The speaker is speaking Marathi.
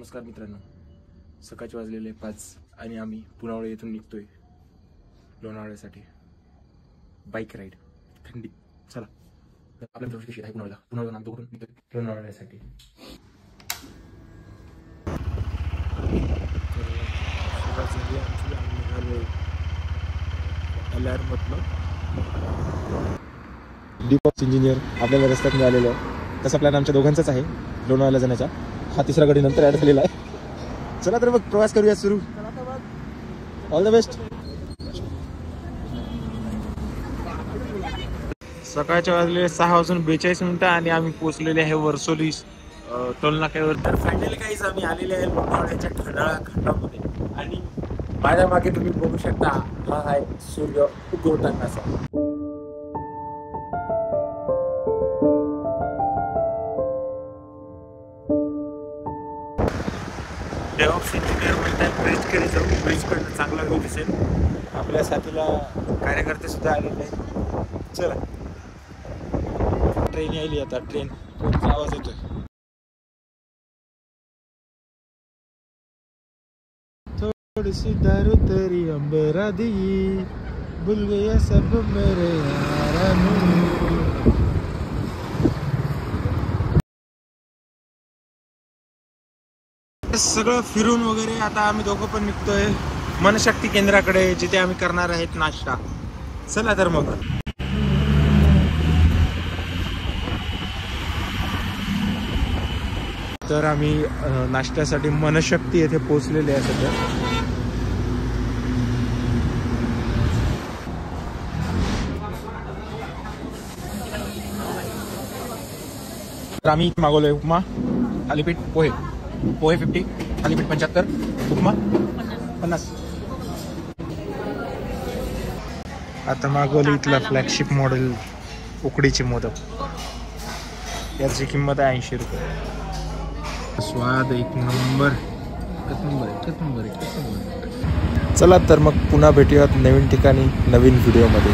नमस्कार मित्रांनो, सकाळचे वाजलेले 5 आणि आम्ही पुनावळे येथून निघतोय लोणावळ्यासाठी बाईक राईड थंडी. चला आपल्या मित्राची कशी आहे पुनावळ्याला नाम करून निघतोय लोणावळ्यासाठी. दीपक इंजिनियर आपल्याला रस्त्यात मिळालेलं आहे. तसा प्लॅन आमच्या दोघांचाच आहे लोणावळ्याला जाण्याचा. हा तिसरा गाडी नंतर ॲड झालेला आहे. चला तर मग प्रवास करूया सुरू. All the best. सकाळच्या वाजले 6:42 आणि आम्ही पोहोचलेले आहे वर्सोली टोल नाक्यावर. तर फायनली काहीच आम्ही आलेले आहे लोणावळ्याच्या खंडाळा खंडामध्ये आणि माझ्या मागे तुम्ही बघू शकता हा आहे सूर्य उगवतानाचा. डेव्हॉप्स इंजिनियर म्हणतात ब्रिजकडे जाऊ, ब्रिजकडनं चांगला व्ह्यू दिसेल. आपल्या साथीला कार्यकर्ते सुद्धा आलेले आहेत. चला ट्रेन यायली आता. ट्रेनचा आवाज येतोय. थोड़ी सी दारू तेरी अंबेरा दी भूल गया सब मेरे यारानू. सगळं फिरून वगैरे आता आम्ही दोघं पण निघतोय मनशक्ती केंद्राकडे, जिथे आम्ही करणार आहेत नाश्ता. चला तर मग. तर आम्ही नाश्त्यासाठी मनशक्ती येथे पोहोचलेले आहे सध्या. तर आम्ही मागवलोय उपमा, थालीपीठ, पोहे 50, थालीपीठ 75, उपमा 50. आता मागवली इथला फ्लॅगशिप मॉडेल उकडीचे मोदक. याची किंमत आहे 80 रुपये. स्वाद एक नंबर. चला तर मग पुन्हा भेटूयात नवीन ठिकाणी नवीन व्हिडिओमध्ये.